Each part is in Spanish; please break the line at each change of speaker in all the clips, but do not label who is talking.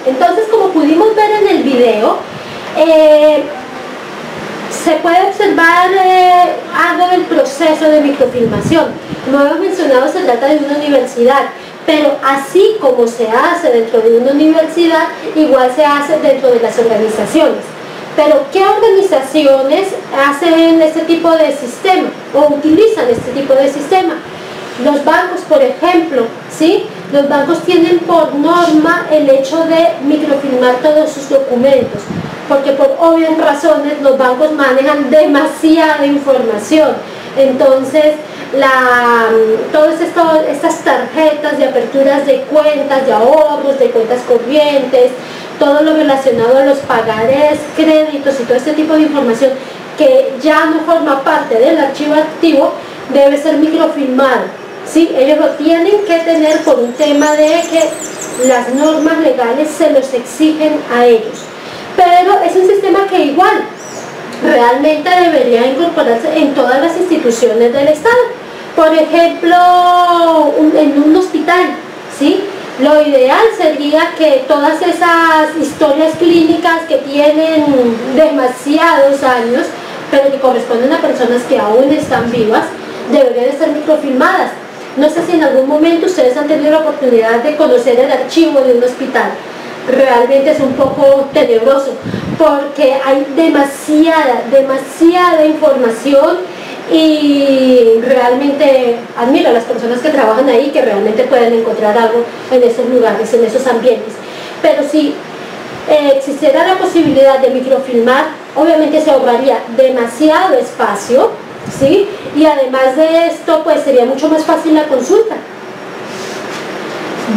Entonces, como pudimos ver en el video, se puede observar algo del proceso de microfilmación. Como hemos mencionado, se trata de una universidad, pero así como se hace dentro de una universidad, igual se hace dentro de las organizaciones. Pero ¿qué organizaciones hacen este tipo de sistema o utilizan este tipo de sistema? Los bancos, por ejemplo, ¿sí? Los bancos tienen por norma el hecho de microfilmar todos sus documentos, porque por obvias razones los bancos manejan demasiada información. Entonces, todas estas tarjetas de aperturas de cuentas, de ahorros, de cuentas corrientes, todo lo relacionado a los pagarés, créditos y todo este tipo de información que ya no forma parte del archivo activo, debe ser microfilmado. ¿Sí? Ellos lo tienen que tener por un tema de que las normas legales se los exigen a ellos. Pero es un sistema que igual realmente debería incorporarse en todas las instituciones del Estado. Por ejemplo, en un hospital, ¿sí? Lo ideal sería que todas esas historias clínicas que tienen demasiados años, pero que corresponden a personas que aún están vivas, deberían estar microfilmadas. No sé si en algún momento ustedes han tenido la oportunidad de conocer el archivo de un hospital. Realmente es un poco tenebroso, porque hay demasiada información, y realmente admiro a las personas que trabajan ahí, que realmente pueden encontrar algo en esos lugares, en esos ambientes. Pero si existiera la posibilidad de microfilmar, obviamente se ahorraría demasiado espacio, ¿sí? Y además de esto, pues sería mucho más fácil la consulta.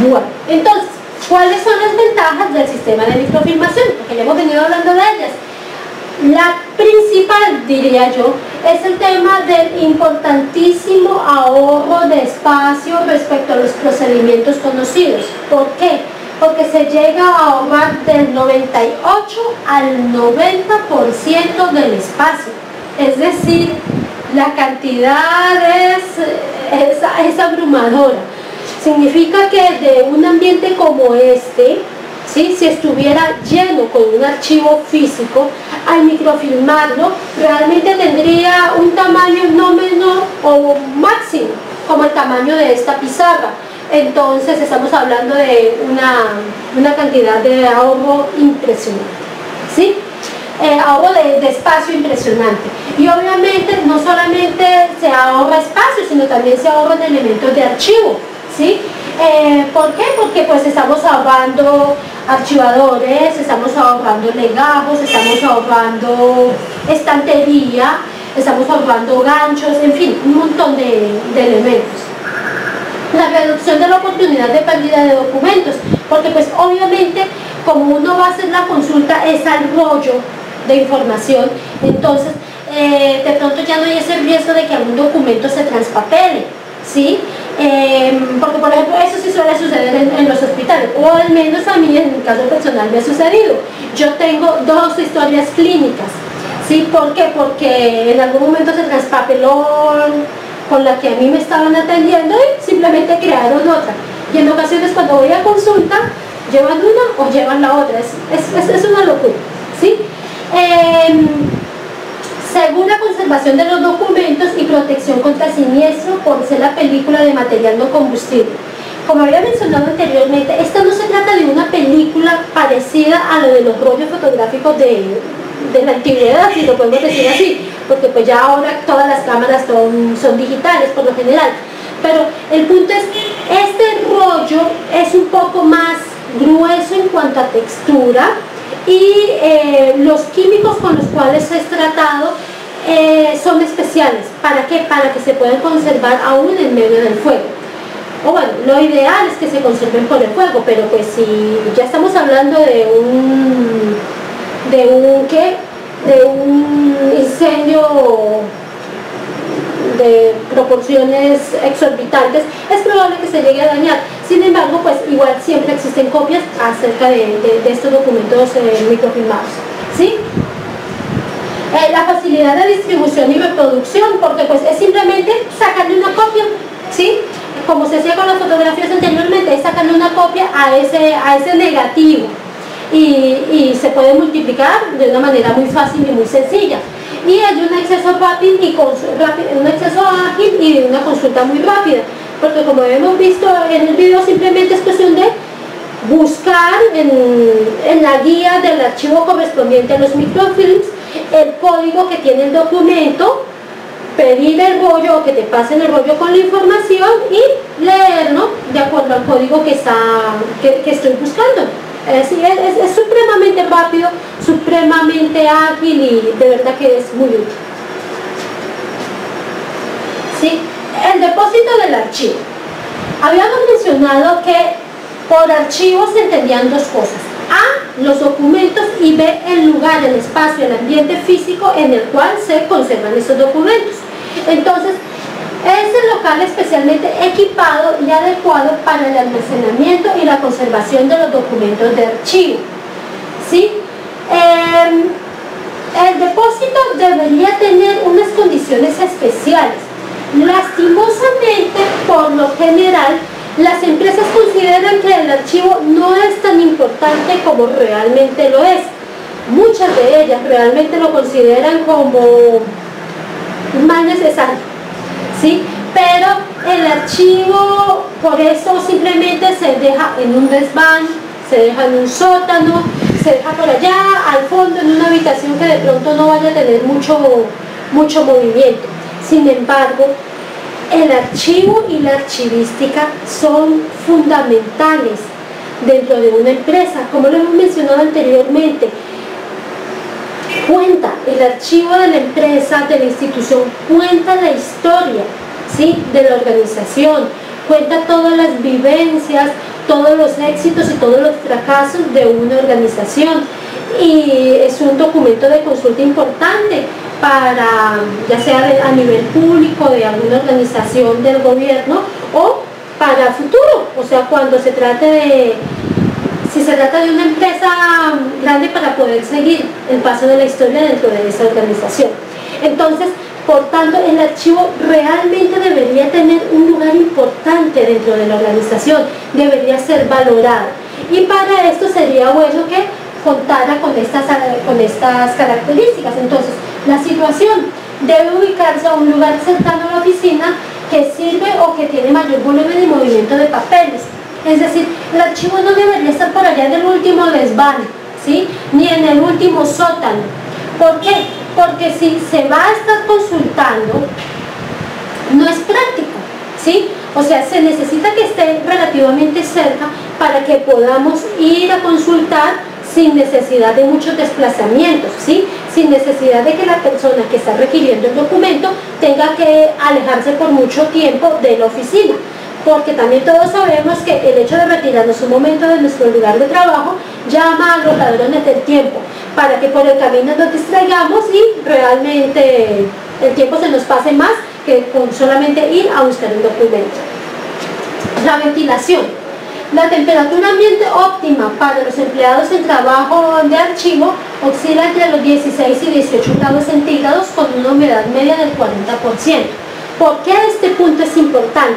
Bueno, entonces, ¿cuáles son las ventajas del sistema de microfilmación? Porque ya hemos venido hablando de ellas. La principal, diría yo, es el tema del importantísimo ahorro de espacio respecto a los procedimientos conocidos. ¿Por qué? Porque se llega a ahorrar del 98 al 90% del espacio. Es decir, la cantidad es abrumadora. Significa que de un ambiente como este, ¿sí? Si estuviera lleno con un archivo físico, al microfilmarlo realmente tendría un tamaño no menor o máximo como el tamaño de esta pizarra. Entonces estamos hablando de una cantidad de ahorro impresionante, ¿sí? Ahorro de espacio impresionante. Y obviamente no solamente se ahorra espacio, sino también se ahorran elementos de archivo, ¿sí? ¿Por qué? Porque pues estamos ahorrando archivadores, estamos ahorrando legajos, estamos ahorrando estantería, estamos ahorrando ganchos, en fin, un montón de elementos. La reducción de la oportunidad de pérdida de documentos, porque pues obviamente como uno va a hacer la consulta es al rollo de información, entonces de pronto ya no hay ese riesgo de que algún documento se transpapele, ¿sí? Porque por ejemplo eso sí suele suceder en los hospitales, o al menos a mí en mi caso personal me ha sucedido. Yo tengo 2 historias clínicas, ¿sí? ¿Por qué? Porque en algún momento se traspapeló con la que a mí me estaban atendiendo y simplemente crearon otra, y en ocasiones cuando voy a consulta llevan una o llevan la otra, es una locura, ¿sí? Segura conservación de los documentos y protección contra siniestro por ser la película de material no combustible. Como había mencionado anteriormente, esta no se trata de una película parecida a lo de los rollos fotográficos de la antigüedad, si lo podemos decir así, porque pues ya ahora todas las cámaras son digitales por lo general. Pero el punto es que este rollo es un poco más grueso en cuanto a textura, y los químicos con los cuales es tratado son especiales. ¿Para qué? Para que se puedan conservar aún en medio del fuego. O bueno, lo ideal es que se conserven por el fuego, pero pues si ya estamos hablando de un incendio de proporciones exorbitantes, es probable que se llegue a dañar. Sin embargo, pues igual siempre existen copias acerca de estos documentos microfilmados, ¿sí? La facilidad de distribución y reproducción, porque pues es simplemente sacarle una copia, ¿sí? Como se hacía con las fotografías anteriormente, es sacarle una copia a ese negativo. y se puede multiplicar de una manera muy fácil y muy sencilla. Y hay un acceso rápido y un acceso ágil y una consulta muy rápida, porque como hemos visto en el video, simplemente es cuestión de buscar en la guía del archivo correspondiente a los microfilms el código que tiene el documento, pedir el rollo o que te pasen el rollo con la información y leerlo de acuerdo al código que estoy buscando. Es supremamente rápido, supremamente ágil y de verdad que es muy útil. ¿Sí? El depósito del archivo. Habíamos mencionado que por archivo se entendían dos cosas: A, los documentos, y B, el lugar, el espacio, el ambiente físico en el cual se conservan esos documentos. Entonces, es el local especialmente equipado y adecuado para el almacenamiento y la conservación de los documentos de archivo. ¿Sí? El depósito debería tener unas condiciones especiales. Lastimosamente, por lo general, las empresas consideran que el archivo no es tan importante como realmente lo es. Muchas de ellas realmente lo consideran como más necesario, ¿sí? Pero el archivo, por eso simplemente se deja en un desván, se deja en un sótano, se deja por allá al fondo en una habitación que de pronto no vaya a tener mucho movimiento. Sin embargo, el archivo y la archivística son fundamentales dentro de una empresa. Como lo hemos mencionado anteriormente, cuenta el archivo de la empresa, de la institución, cuenta la historia, ¿sí?, de la organización, cuenta todas las vivencias, todos los éxitos y todos los fracasos de una organización, y es un documento de consulta importante para, ya sea a nivel público de alguna organización del gobierno o para futuro, o sea, cuando se trate si se trata de una empresa grande, para poder seguir el paso de la historia dentro de esa organización. Entonces, por tanto, el archivo realmente debería tener un lugar importante dentro de la organización, debería ser valorado, y para esto sería bueno que contara con estas características. Entonces, la situación debe ubicarse a un lugar cercano a la oficina que sirve o que tiene mayor volumen y movimiento de papeles. Es decir, el archivo no debería estar por allá en el último desván, ¿sí?, ni en el último sótano. ¿Por qué? Porque si se va a estar consultando, no es práctico, ¿sí? O sea, se necesita que esté relativamente cerca para que podamos ir a consultar sin necesidad de muchos desplazamientos, ¿sí?, sin necesidad de que la persona que está requiriendo el documento tenga que alejarse por mucho tiempo de la oficina, porque también todos sabemos que el hecho de retirarnos un momento de nuestro lugar de trabajo llama a los ladrones del tiempo, para que por el camino nos distraigamos y realmente el tiempo se nos pase más que con solamente ir a buscar un documento. La ventilación. La temperatura ambiente óptima para los empleados en trabajo de archivo oscila entre los 16 y 18 grados centígrados con una humedad media del 40%. ¿Por qué este punto es importante?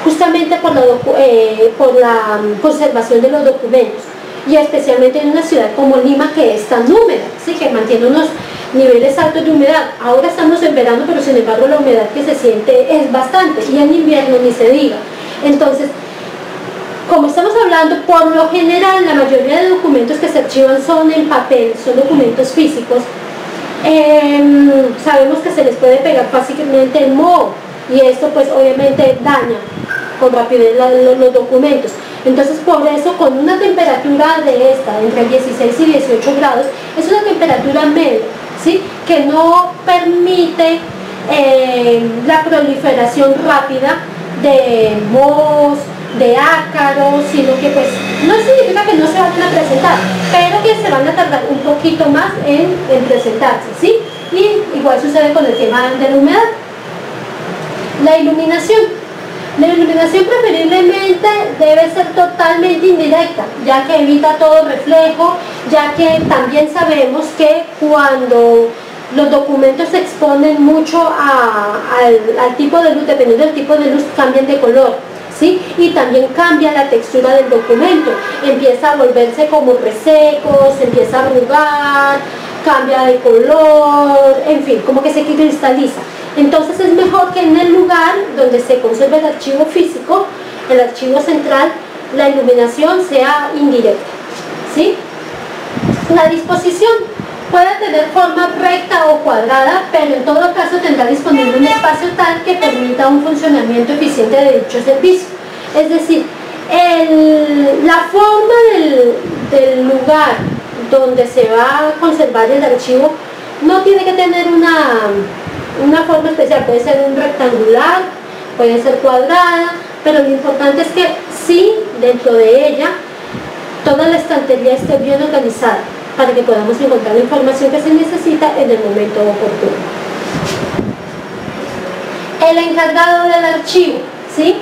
Justamente por la conservación de los documentos, y especialmente en una ciudad como Lima, que es tan húmeda, ¿sí?, que mantiene unos niveles altos de humedad. Ahora estamos en verano, pero sin embargo la humedad que se siente es bastante, y en invierno ni se diga. Entonces, como estamos hablando, por lo general la mayoría de documentos que se archivan son en papel, son documentos físicos. Sabemos que se les puede pegar fácilmente el moho, y esto pues obviamente daña con rapidez los documentos. Entonces, por eso, con una temperatura de esta, entre 16 y 18 grados, es una temperatura media, ¿sí?, que no permite la proliferación rápida de mohos, de ácaros, sino que pues no significa que no se vayan a presentar, pero que se van a tardar un poquito más en presentarse, ¿sí? Y igual sucede con el tema de la humedad. La iluminación. La iluminación preferiblemente debe ser totalmente indirecta, ya que evita todo reflejo, ya que también sabemos que cuando los documentos se exponen mucho al tipo de luz, dependiendo del tipo de luz, cambian de color, ¿sí? Y también cambia la textura del documento, empieza a volverse como reseco, se empieza a arrugar, cambia de color, en fin, como que se cristaliza. Entonces es mejor que en el lugar donde se conserva el archivo físico, el archivo central, la iluminación sea indirecta, ¿sí? La disposición puede tener forma recta o cuadrada, pero en todo caso tendrá disponible un espacio tal que permita un funcionamiento eficiente de dicho servicio. Es decir, la forma del lugar donde se va a conservar el archivo no tiene que tener una forma especial, puede ser un rectangular, puede ser cuadrada, pero lo importante es que sí, dentro de ella, toda la estantería esté bien organizada para que podamos encontrar la información que se necesita en el momento oportuno. El encargado del archivo, ¿sí?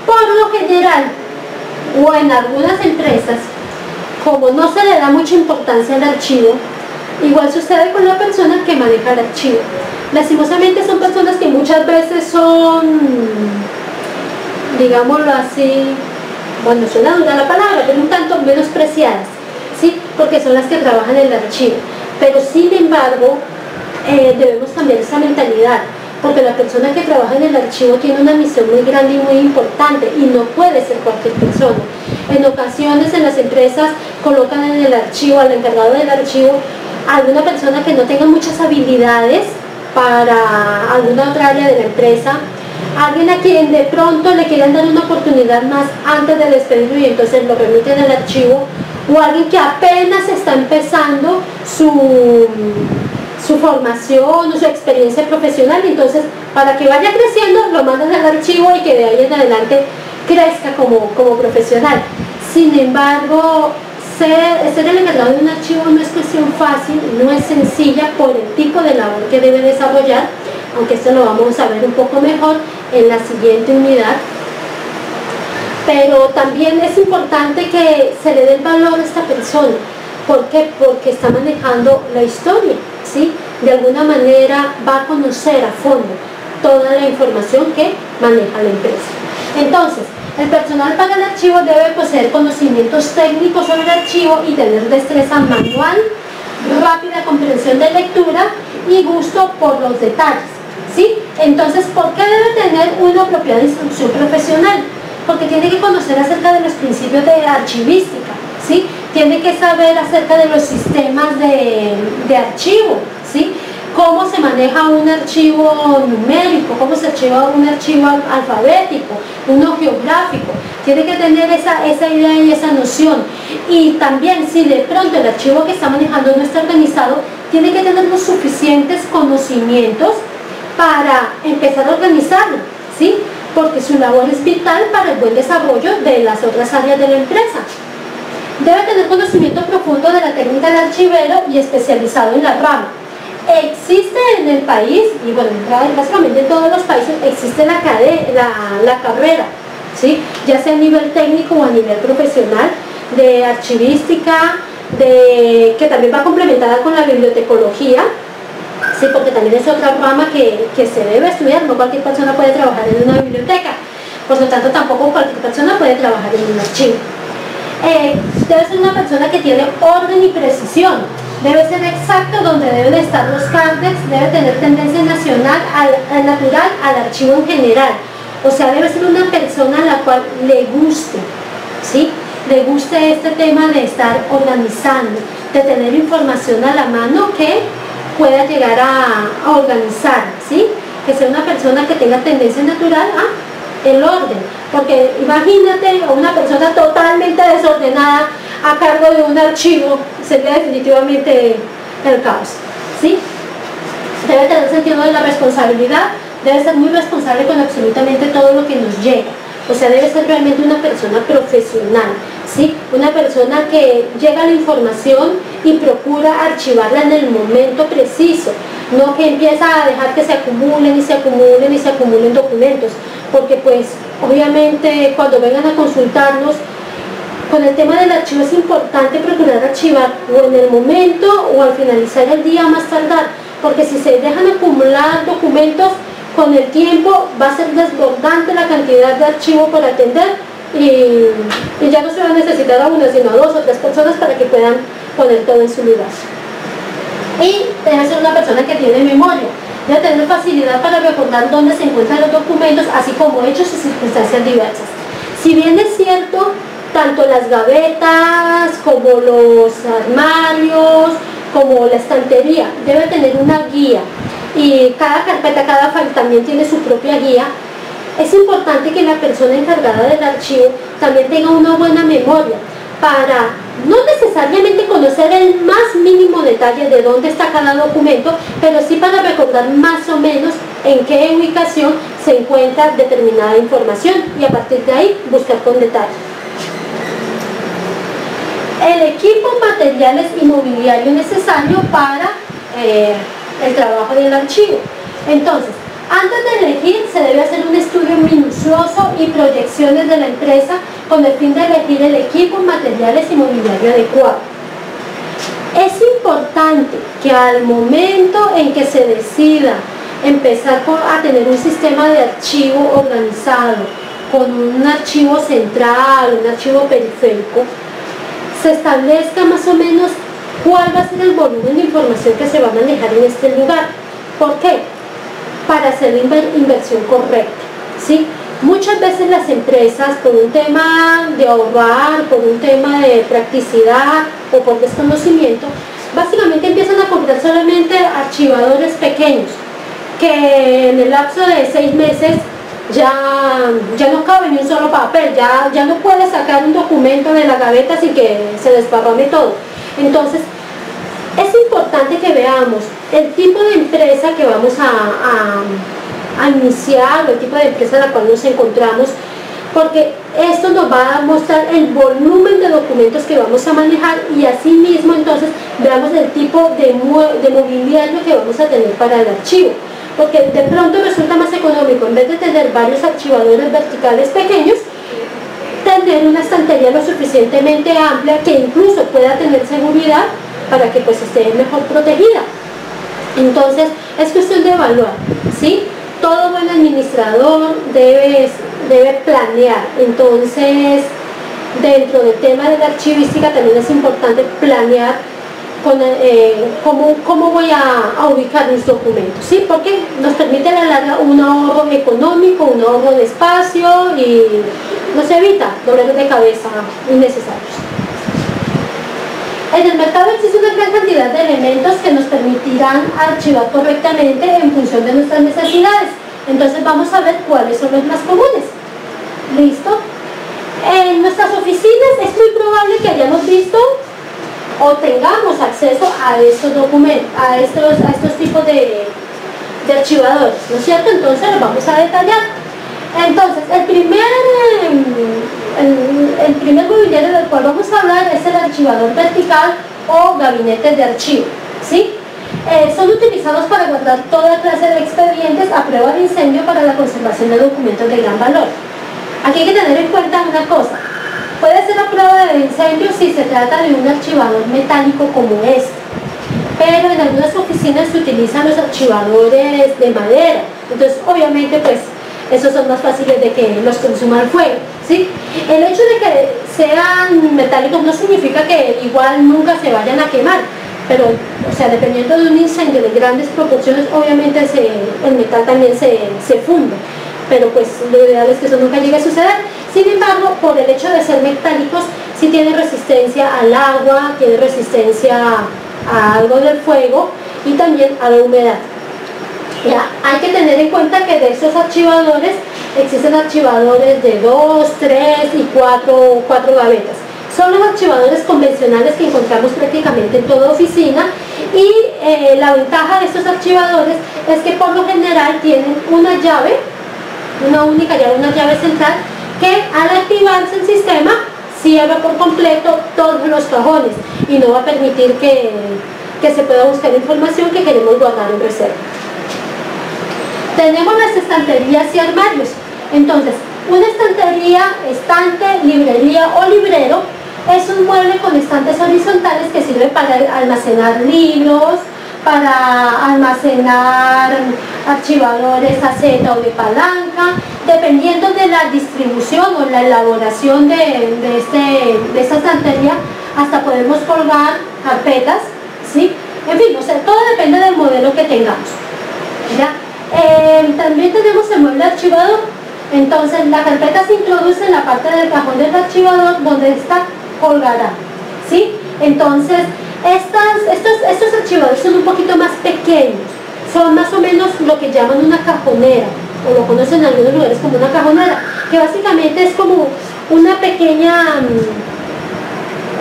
Por lo general, o en algunas empresas, como no se le da mucha importancia al archivo, igual sucede con la persona que maneja el archivo. Lastimosamente son personas que muchas veces son, digámoslo así, bueno, suena dura la palabra, pero un tanto menospreciadas, ¿sí? Porque son las que trabajan en el archivo. Pero sin embargo, debemos cambiar esa mentalidad, porque la persona que trabaja en el archivo tiene una misión muy grande y muy importante y no puede ser cualquier persona. En ocasiones en las empresas colocan en el archivo, al encargado del archivo, a alguna persona que no tenga muchas habilidades para alguna otra área de la empresa, alguien a quien de pronto le quieran dar una oportunidad más antes de despedirlo y entonces lo remiten al archivo, o alguien que apenas está empezando su formación o su experiencia profesional, y entonces para que vaya creciendo lo mandan al archivo y que de ahí en adelante crezca como profesional. Sin embargo, ser el encargado de un archivo no es cuestión fácil, no es sencilla por el tipo de labor que debe desarrollar, aunque esto lo vamos a ver un poco mejor en la siguiente unidad. Pero también es importante que se le dé el valor a esta persona. ¿Por qué? Porque está manejando la historia, ¿sí? De alguna manera va a conocer a fondo toda la información que maneja la empresa. Entonces, el personal para el archivo debe poseer conocimientos técnicos sobre el archivo y tener destreza manual, rápida comprensión de lectura y gusto por los detalles, ¿sí? Entonces, ¿por qué debe tener una apropiada instrucción profesional? Porque tiene que conocer acerca de los principios de archivística, ¿sí? Tiene que saber acerca de los sistemas de archivo, ¿sí? Cómo se maneja un archivo numérico, cómo se archiva un archivo alfabético, uno geográfico. Tiene que tener esa idea y esa noción. Y también, si de pronto el archivo que está manejando no está organizado, tiene que tener los suficientes conocimientos para empezar a organizarlo, ¿sí? Porque su labor es vital para el buen desarrollo de las otras áreas de la empresa. Debe tener conocimiento profundo de la técnica de archivero y especializado en la rama. Existe en el país, y bueno, básicamente en todos los países, existe la carrera, ¿sí? Ya sea a nivel técnico o a nivel profesional, de archivística, que también va complementada con la bibliotecología, ¿sí? Porque también es otra rama que se debe estudiar. No cualquier persona puede trabajar en una biblioteca, por lo tanto tampoco cualquier persona puede trabajar en un archivo. Debe ser una persona que tiene orden y precisión, debe ser exacto donde deben estar los cardex, debe tener tendencia natural al archivo en general, o sea, debe ser una persona a la cual le guste, ¿sí? Le guste este tema de estar organizando, de tener información a la mano que pueda llegar a organizar, ¿sí? Que sea una persona que tenga tendencia natural a el orden, porque imagínate a una persona totalmente desordenada a cargo de un archivo, sería definitivamente el caos, ¿sí? Debe tener sentido de la responsabilidad, debe ser muy responsable con absolutamente todo lo que nos llega, o sea, debe ser realmente una persona profesional, ¿sí? Una persona que llega a la información y procura archivarla en el momento preciso, no que empieza a dejar que se acumulen y se acumulen y se acumulen documentos, porque pues obviamente cuando vengan a consultarnos con el tema del archivo es importante procurar archivar o en el momento o al finalizar el día más tardar, porque si se dejan acumular documentos con el tiempo va a ser desbordante la cantidad de archivos por atender y ya no se va a necesitar a una, sino a 2 o 3 personas para que puedan poner todo en su lugar. Y debe ser una persona que tiene memoria, debe tener facilidad para recordar dónde se encuentran los documentos, así como hechos y circunstancias diversas. Si bien es cierto, tanto las gavetas como los armarios, como la estantería, debe tener una guía, y cada carpeta, cada file también tiene su propia guía. Es importante que la persona encargada del archivo también tenga una buena memoria para no necesariamente conocer el más mínimo detalle de dónde está cada documento, pero sí para recordar más o menos en qué ubicación se encuentra determinada información y a partir de ahí buscar con detalle. El equipo, materiales y mobiliario necesario para el trabajo del archivo. Entonces, antes de elegir se debe hacer un estudio minucioso y proyecciones de la empresa con el fin de elegir el equipo, materiales y mobiliario adecuado. Es importante que al momento en que se decida empezar a tener un sistema de archivo organizado, con un archivo central, un archivo periférico, se establezca más o menos cuál va a ser el volumen de información que se va a manejar en este lugar. ¿Por qué? Para hacer la inversión correcta, ¿sí? Muchas veces las empresas, por un tema de ahorrar, por un tema de practicidad o por desconocimiento, básicamente empiezan a comprar solamente archivadores pequeños, que en el lapso de 6 meses ya no cabe ni un solo papel, ya no puede sacar un documento de la gaveta sin que se desparrame todo. Entonces, es importante que veamos el tipo de empresa que vamos a iniciar, o el tipo de empresa en la cual nos encontramos, porque esto nos va a mostrar el volumen de documentos que vamos a manejar y asimismo entonces veamos el tipo de mobiliario que vamos a tener para el archivo. Porque de pronto resulta más económico, en vez de tener varios archivadores verticales pequeños, tener una estantería lo suficientemente amplia que incluso pueda tener seguridad para que pues esté mejor protegida. Entonces es cuestión de evaluar, ¿sí? Todo buen administrador debe planear. Entonces, dentro del tema de la archivística también es importante planear cómo voy a ubicar mis documentos, ¿sí? Porque nos permite a la larga un ahorro económico, un ahorro de espacio y nos evita dolores de cabeza innecesarios. En el mercado existe una gran cantidad de elementos que nos permitirán archivar correctamente en función de nuestras necesidades. Entonces vamos a ver cuáles son los más comunes. ¿Listo? En nuestras oficinas es muy probable que hayamos visto o tengamos acceso a estos documentos, a estos tipos de archivadores, ¿no es cierto? Entonces los vamos a detallar. Entonces, el primer mobiliario del cual vamos a hablar es el archivador vertical o gabinetes de archivo, ¿sí? Son utilizados para guardar toda clase de expedientes a prueba de incendio para la conservación de documentos de gran valor. Aquí hay que tener en cuenta una cosa. Puede ser a prueba de incendio si se trata de un archivador metálico como este, pero en algunas oficinas se utilizan los archivadores de madera, entonces obviamente pues esos son más fáciles de que los consuma el fuego, ¿sí? El hecho de que sean metálicos no significa que igual nunca se vayan a quemar, pero o sea, dependiendo de un incendio de grandes proporciones, obviamente el metal también se funde, pero pues lo ideal es que eso nunca llegue a suceder. Sin embargo, por el hecho de ser metálicos, sí tienen resistencia al agua, tienen resistencia a algo del fuego y también a la humedad. Ya, hay que tener en cuenta que de estos archivadores existen archivadores de 2, 3 y 4 gavetas. Son los archivadores convencionales que encontramos prácticamente en toda oficina y la ventaja de estos archivadores es que por lo general tienen una llave, una única llave, una llave central que al activarse el sistema cierra por completo todos los cajones y no va a permitir que se pueda buscar información que queremos guardar en reserva. Tenemos las estanterías y armarios. Entonces, una estantería, estante, librería o librero es un mueble con estantes horizontales que sirve para almacenar libros, para almacenar archivadores AZ o de palanca, dependiendo de la distribución o la elaboración de esta estantería, hasta podemos colgar carpetas, ¿sí? En fin, o sea, todo depende del modelo que tengamos, ¿ya? También tenemos el mueble archivador. Entonces la carpeta se introduce en la parte del cajón del archivador donde está colgada, ¿sí? Entonces estos archivadores son un poquito más pequeños, son más o menos lo que llaman una cajonera, o lo conocen en algunos lugares como una cajonera, que básicamente es como una pequeña,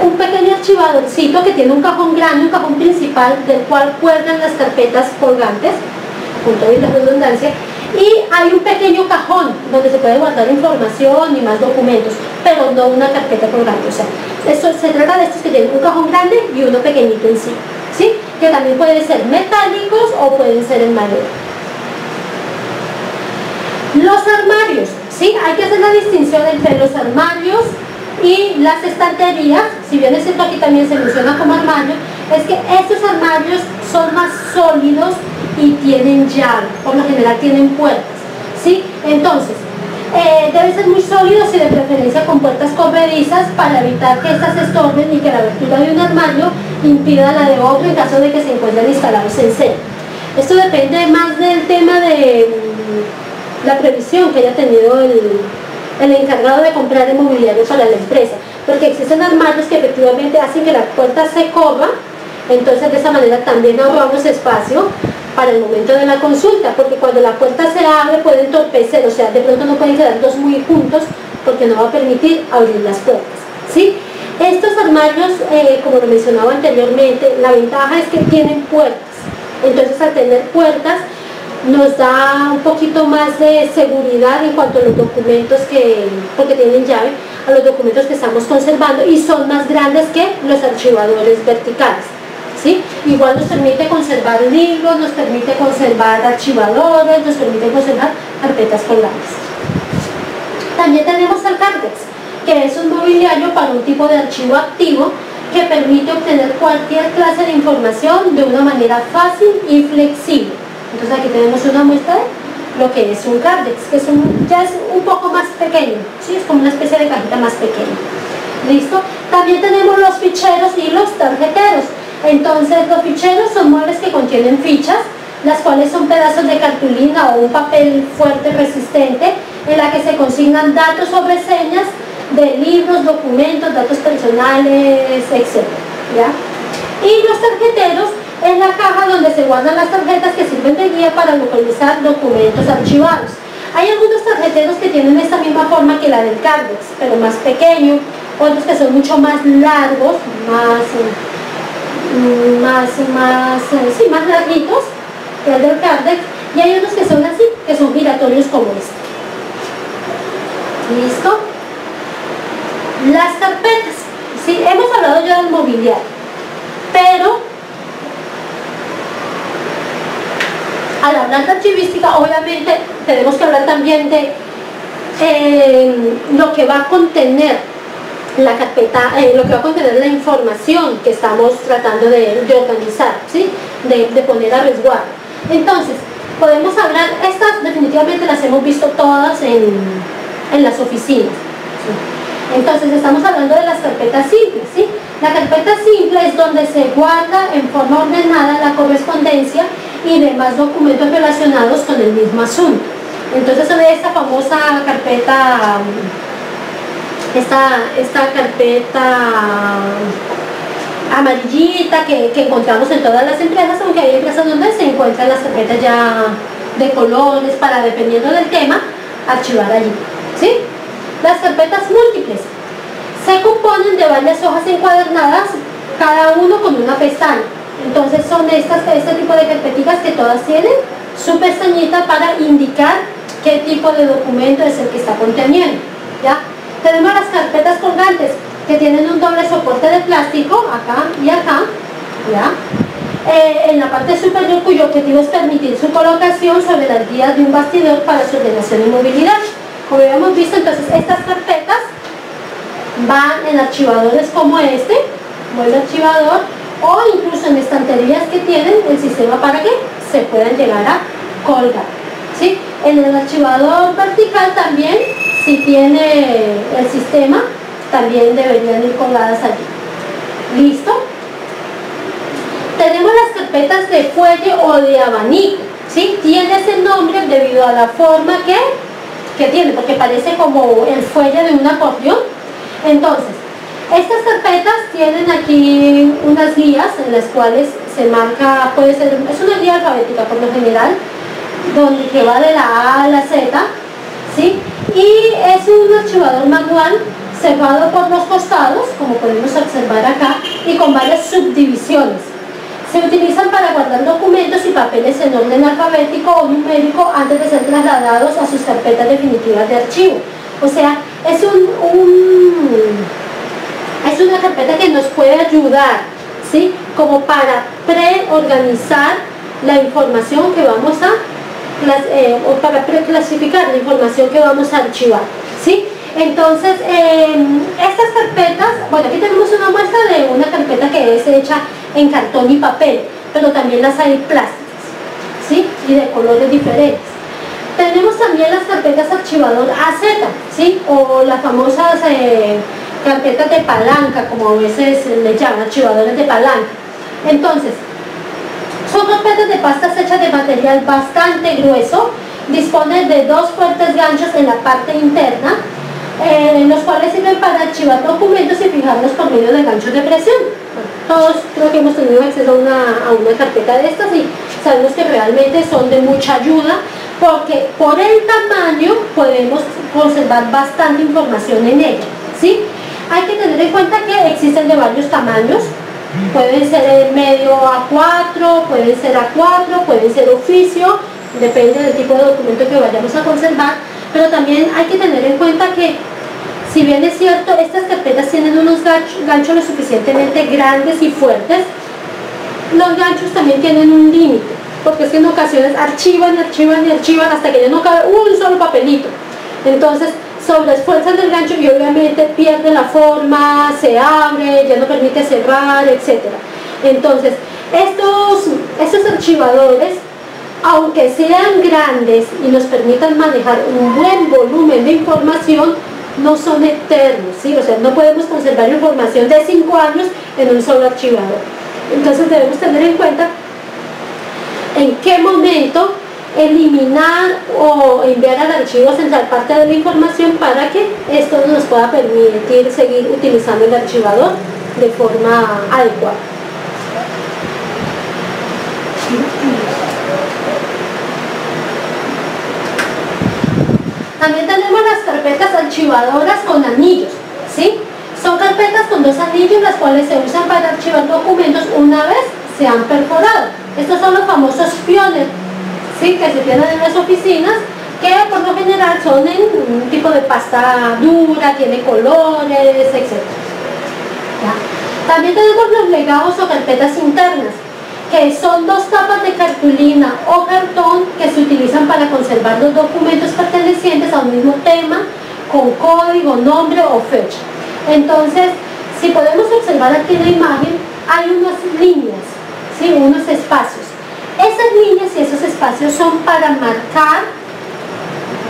un pequeño archivadorcito que tiene un cajón grande, un cajón principal del cual cuelgan las carpetas colgantes, con toda la redundancia, y hay un pequeño cajón donde se puede guardar información y más documentos, pero no una carpeta colgante. O sea, esto se trata de estos que tienen un cajón grande y uno pequeñito encima, ¿sí? Que también pueden ser metálicos o pueden ser en madera. Los armarios, ¿sí? Hay que hacer la distinción entre los armarios y las estanterías. Si bien es cierto, aquí también se menciona como armario, es que estos armarios son más sólidos y tienen llave, por lo general tienen puertas, ¿sí? Entonces, deben ser muy sólidos y de preferencia con puertas corredizas para evitar que estas estorben y que la abertura de un armario impida la de otro en caso de que se encuentren instalados en serie. Esto depende más del tema de la previsión que haya tenido el encargado de comprar el mobiliario para la empresa, porque existen armarios que efectivamente hacen que la puerta se corra, entonces de esa manera también ahorramos espacio para el momento de la consulta, porque cuando la puerta se abre puede entorpecer, o sea, de pronto no pueden quedar dos muy juntos porque no va a permitir abrir las puertas, ¿sí? Estos armarios, como lo mencionaba anteriormente, la ventaja es que tienen puertas, entonces al tener puertas nos da un poquito más de seguridad en cuanto a los documentos porque tienen llave, a los documentos que estamos conservando y son más grandes que los archivadores verticales, ¿sí? Igual nos permite conservar libros, nos permite conservar archivadores, nos permite conservar carpetas colgantes. También tenemos el Cardex, que es un mobiliario para un tipo de archivo activo que permite obtener cualquier clase de información de una manera fácil y flexible. Entonces aquí tenemos una muestra de lo que es un Cardex, que ya es un poco más pequeño, ¿sí? Es como una especie de cajita más pequeña. ¿Listo? También tenemos los ficheros y los tarjeteros. Entonces los ficheros son muebles que contienen fichas, las cuales son pedazos de cartulina o un papel fuerte resistente en la que se consignan datos o reseñas de libros, documentos, datos personales, etc. ¿Ya? Y los tarjeteros es la caja donde se guardan las tarjetas que sirven de guía para localizar documentos archivados. Hay algunos tarjeteros que tienen esta misma forma que la del Cardex, pero más pequeño, otros que son mucho más largos, más larguitos que el del Cardex, y hay otros que son así, que son giratorios como este. ¿Listo? Las carpetas, sí, hemos hablado ya del mobiliario, pero al hablar de archivística, obviamente tenemos que hablar también de lo que va a contener la carpeta, lo que va a contener la información que estamos tratando de organizar, ¿sí? de poner a resguardo. Entonces, podemos hablar, estas definitivamente las hemos visto todas en las oficinas, ¿sí? Entonces estamos hablando de las carpetas simples, ¿sí? La carpeta simple es donde se guarda en forma ordenada la correspondencia y demás documentos relacionados con el mismo asunto. Entonces son esta famosa carpeta, esta carpeta amarillita que encontramos en todas las empresas, aunque hay empresas donde se encuentran las carpetas ya de colores para, dependiendo del tema, archivar allí, ¿sí? Las carpetas múltiples se componen de varias hojas encuadernadas, cada uno con una pestaña. Entonces son este tipo de carpeticas que todas tienen su pestañita para indicar qué tipo de documento es el que está conteniendo, ¿ya? Tenemos las carpetas colgantes que tienen un doble soporte de plástico, acá y acá, ¿ya? En la parte superior, cuyo objetivo es permitir su colocación sobre las guías de un bastidor para su ordenación y movilidad. Como habíamos visto, entonces estas carpetas van en archivadores como este, mueble archivador, o incluso en estanterías que tienen el sistema para que se puedan llegar a colgar, ¿sí? En el archivador vertical también, si tiene el sistema, también deberían ir colgadas allí. ¿Listo? Tenemos las carpetas de fuelle o de abanico, ¿sí? Tiene ese nombre debido a la forma que tiene, porque parece como el fuelle de un acordeón. Entonces, estas carpetas tienen aquí unas guías en las cuales se marca, puede ser, es una guía alfabética por lo general, donde que va de la A a la Z, ¿sí? Y es un archivador manual cerrado por los costados, como podemos observar acá, y con varias subdivisiones. Se utilizan para guardar documentos y papeles en orden alfabético o numérico antes de ser trasladados a sus carpetas definitivas de archivo. O sea, es una carpeta que nos puede ayudar, ¿sí? Como para preorganizar la información que vamos o para preclasificar la información que vamos a archivar, ¿sí? Entonces, estas carpetas, bueno, aquí tenemos una muestra de una carpeta que es hecha en cartón y papel, pero también las hay plásticas, ¿sí? Y de colores diferentes. Tenemos también las carpetas archivador AZ, ¿sí? O las famosas carpetas de palanca, como a veces le llaman, archivadores de palanca. Entonces, son carpetas de pastas hechas de material bastante grueso, disponen de dos fuertes ganchos en la parte interna, los cuales sirven para archivar documentos y fijarlos por medio de ganchos de presión. Bueno, todos creo que hemos tenido acceso a una carpeta de estas y sabemos que realmente son de mucha ayuda, porque por el tamaño podemos conservar bastante información en ella, ¿sí? Hay que tener en cuenta que existen de varios tamaños, pueden ser medio A4, pueden ser A4, pueden ser oficio, depende del tipo de documento que vayamos a conservar, pero también hay que tener en cuenta que, si bien es cierto, estas carpetas tienen unos ganchos lo suficientemente grandes y fuertes, los ganchos también tienen un límite, porque es que en ocasiones archivan hasta que ya no cabe un solo papelito. Entonces, sobreesfuerzan el gancho y obviamente pierde la forma, se abre, ya no permite cerrar, etc. Entonces, estos archivadores, aunque sean grandes y nos permitan manejar un buen volumen de información, no son eternos, ¿sí? O sea, no podemos conservar información de 5 años en un solo archivador. Entonces debemos tener en cuenta en qué momento eliminar o enviar al archivo central parte de la información para que esto nos pueda permitir seguir utilizando el archivador de forma adecuada. También tenemos las carpetas archivadoras con anillos, ¿sí? Son carpetas con dos anillos, las cuales se usan para archivar documentos una vez se han perforado. Estos son los famosos piones, ¿sí? Que se tienen en las oficinas, que por lo general son en un tipo de pasta dura, tiene colores, etc. ¿Ya? También tenemos los legajos o carpetas internas, que son dos capas de cartulina o cartón que se utilizan para conservar los documentos pertenecientes a un mismo tema, con código, nombre o fecha. Entonces, si podemos observar aquí en la imagen, hay unas líneas, ¿sí? Unos espacios. Esas líneas y esos espacios son para marcar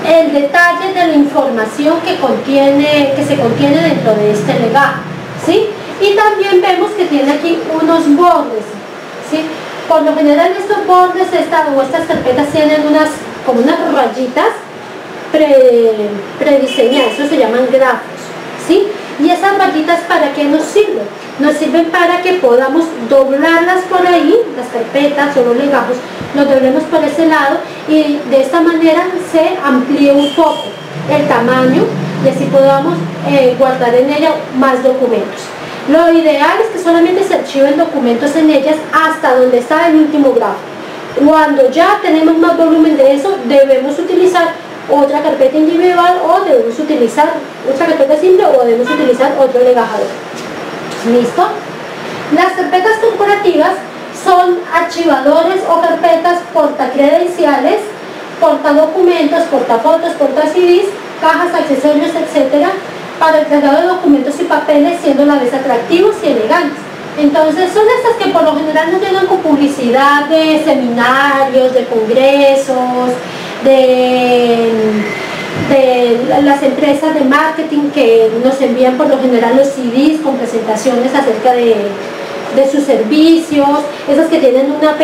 el detalle de la información que se contiene dentro de este legajo, ¿sí? Y también vemos que tiene aquí unos bordes, ¿sí? Por lo general estos bordes estas carpetas tienen como unas rayitas prediseñadas, eso se llaman grafos, ¿sí? Y esas rayitas, ¿para qué nos sirven? Nos sirven para que podamos doblarlas por ahí, las carpetas o los legajos, los doblemos por ese lado y de esta manera se amplíe un poco el tamaño y así podamos guardar en ella más documentos. Lo ideal es que solamente se archiven documentos en ellas hasta donde está el último grafo. Cuando ya tenemos más volumen de eso, debemos utilizar otra carpeta individual o debemos utilizar otra carpeta simple o debemos utilizar otro legajador. ¿Listo? Las carpetas corporativas son archivadores o carpetas portacredenciales, portadocumentos, portafotos, porta-CDs, cajas, accesorios, etc., para el traslado de documentos y papeles, siendo a la vez atractivos y elegantes. Entonces son estas que por lo general nos llegan con publicidad de seminarios, de congresos, de las empresas de marketing que nos envían por lo general los CDs con presentaciones acerca de sus servicios, esas que tienen unas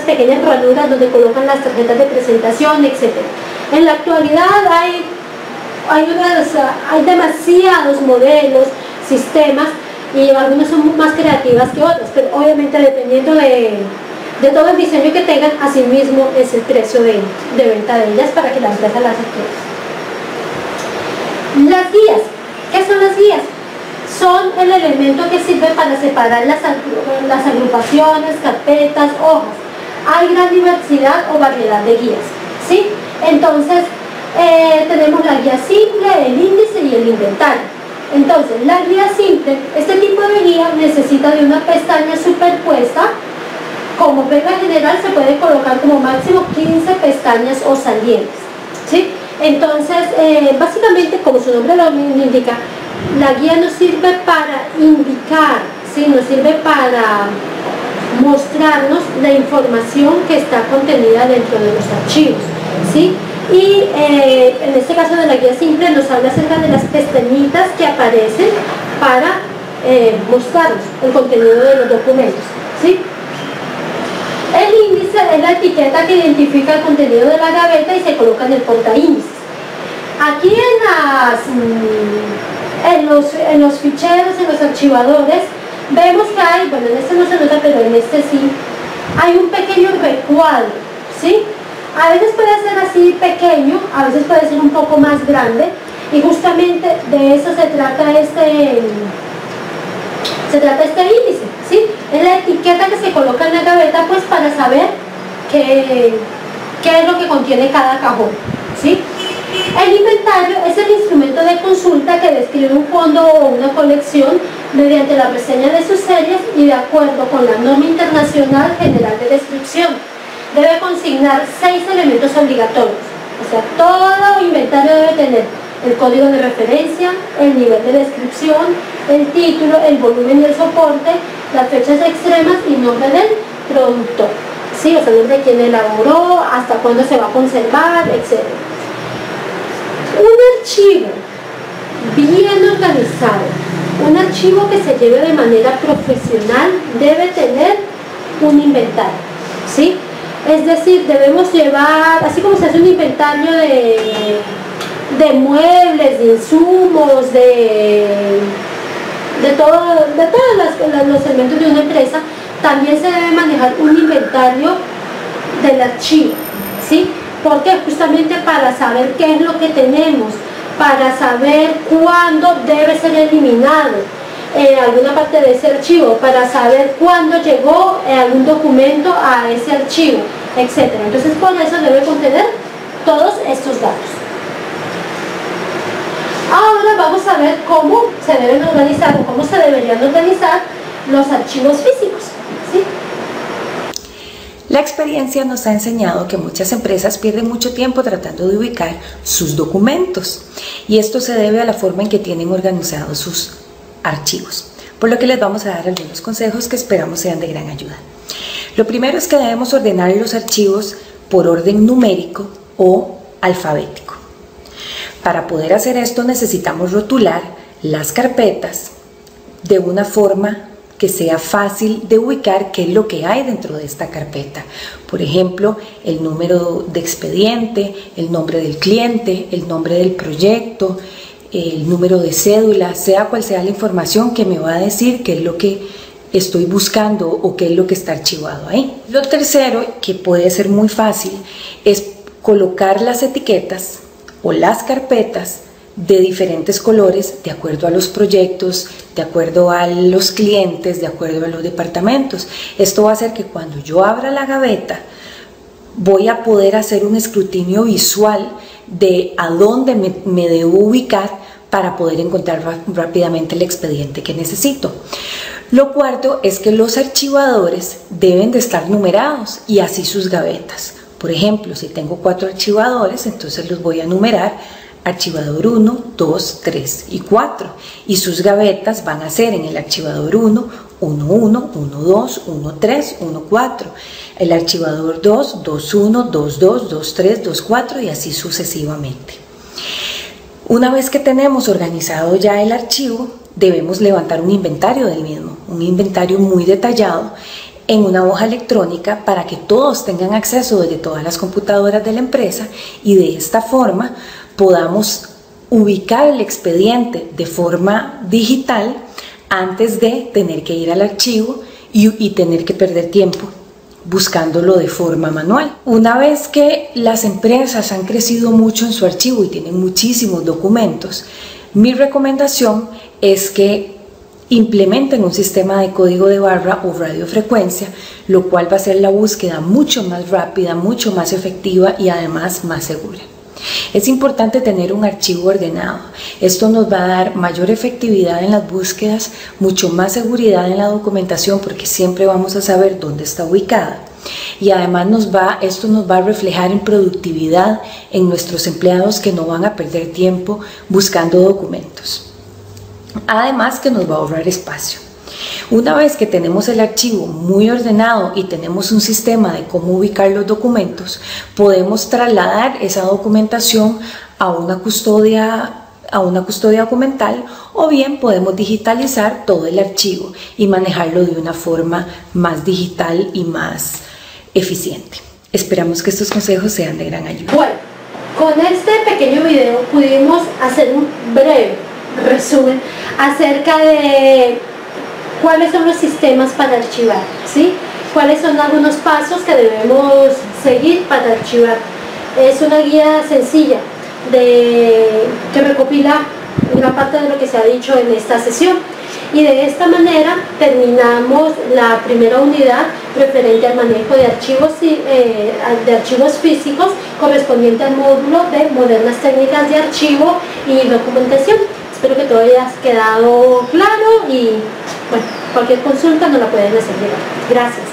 pequeñas ranuras donde colocan las tarjetas de presentación, etc. En la actualidad hay demasiados modelos, sistemas, y algunos son más creativas que otras, pero obviamente dependiendo de todo el diseño que tengan, así mismo es el precio de venta de ellas para que la empresa las adquiera. Las guías. ¿Qué son las guías? Son el elemento que sirve para separar las agrupaciones, carpetas, hojas. Hay gran diversidad o variedad de guías, ¿sí? Entonces, tenemos la guía simple, el índice y el inventario. Entonces, la guía simple, este tipo de guía necesita de una pestaña superpuesta. Como regla general se puede colocar como máximo 15 pestañas o salientes, ¿sí? Entonces, básicamente, como su nombre lo indica, la guía nos sirve para indicar, ¿sí? Nos sirve para mostrarnos la información que está contenida dentro de los archivos, ¿sí? Y en este caso de la guía simple nos habla acerca de las pestañitas que aparecen para mostrarnos el contenido de los documentos, ¿sí? El índice es la etiqueta que identifica el contenido de la gaveta y se coloca en el portaíndices. Aquí en los ficheros, en los archivadores, vemos que hay, bueno, en este no se nota, pero en este sí, hay un pequeño recuadro, ¿sí? A veces puede ser así pequeño, a veces puede ser un poco más grande, y justamente de eso se trata este índice, ¿sí? Es la etiqueta que se coloca en la gaveta, pues para saber qué es lo que contiene cada cajón, ¿sí? El inventario es el instrumento de consulta que describe un fondo o una colección mediante la reseña de sus series y de acuerdo con la norma internacional general de descripción. Debe consignar 6 elementos obligatorios, o sea, todo inventario debe tener el código de referencia, el nivel de descripción, el título, el volumen y el soporte, las fechas extremas y nombre del productor, ¿sí? O sea, nombre de quién elaboró, hasta cuándo se va a conservar, etc. Un archivo bien organizado, un archivo que se lleve de manera profesional debe tener un inventario, ¿sí? Es decir, debemos llevar, así como se hace un inventario de muebles, de insumos, de todos los elementos de una empresa, también se debe manejar un inventario del archivo, ¿sí? Porque justamente para saber qué es lo que tenemos, para saber cuándo debe ser eliminado alguna parte de ese archivo, para saber cuándo llegó algún documento a ese archivo, etc. Entonces, por eso debe contener todos estos datos. Ahora vamos a ver cómo se deben organizar o cómo se deberían organizar los archivos físicos, ¿sí?
La experiencia nos ha enseñado que muchas empresas pierden mucho tiempo tratando de ubicar sus documentos y esto se debe a la forma en que tienen organizados sus archivos, por lo que les vamos a dar algunos consejos que esperamos sean de gran ayuda. Lo primero es que debemos ordenar los archivos por orden numérico o alfabético. Para poder hacer esto necesitamos rotular las carpetas de una forma que sea fácil de ubicar qué es lo que hay dentro de esta carpeta. Por ejemplo, el número de expediente, el nombre del cliente, el nombre del proyecto, el número de cédula, sea cual sea la información que me va a decir qué es lo que estoy buscando o qué es lo que está archivado ahí. Lo tercero, que puede ser muy fácil, es colocar las etiquetas o las carpetas de diferentes colores de acuerdo a los proyectos, de acuerdo a los clientes, de acuerdo a los departamentos. Esto va a hacer que cuando yo abra la gaveta voy a poder hacer un escrutinio visual de a dónde me debo ubicar para poder encontrar rápidamente el expediente que necesito. Lo cuarto es que los archivadores deben de estar numerados y así sus gavetas. Por ejemplo, si tengo 4 archivadores, entonces los voy a numerar archivador 1, 2, 3 y 4 y sus gavetas van a ser en el archivador 1 1.1, 1.2, 1.3, 1.4, el archivador 2, 2.1, 2.2, 2.3, 2.4 y así sucesivamente. Una vez que tenemos organizado ya el archivo, debemos levantar un inventario del mismo, un inventario muy detallado en una hoja electrónica para que todos tengan acceso desde todas las computadoras de la empresa y de esta forma podamos ubicar el expediente de forma digital antes de tener que ir al archivo y tener que perder tiempo buscándolo de forma manual. Una vez que las empresas han crecido mucho en su archivo y tienen muchísimos documentos, mi recomendación es que implementen un sistema de código de barra o radiofrecuencia, lo cual va a hacer la búsqueda mucho más rápida, mucho más efectiva y además más segura. Es importante tener un archivo ordenado. Esto nos va a dar mayor efectividad en las búsquedas, mucho más seguridad en la documentación porque siempre vamos a saber dónde está ubicada. Y además esto nos va a reflejar en productividad en nuestros empleados que no van a perder tiempo buscando documentos. Además que nos va a ahorrar espacio. Una vez que tenemos el archivo muy ordenado y tenemos un sistema de cómo ubicar los documentos, podemos trasladar esa documentación a una custodia documental o bien podemos digitalizar todo el archivo y manejarlo de una forma más digital y más eficiente. Esperamos que estos consejos sean de gran ayuda.
Bueno, con este pequeño video pudimos hacer un breve resumen acerca de cuáles son los sistemas para archivar, ¿sí? Cuáles son algunos pasos que debemos seguir para archivar. Es una guía sencilla que recopila gran parte de lo que se ha dicho en esta sesión y de esta manera terminamos la primera unidad referente al manejo de archivos físicos correspondiente al módulo de modernas técnicas de archivo y documentación. Espero que todo haya quedado claro y bueno, cualquier consulta nos la pueden hacer llegar. Gracias.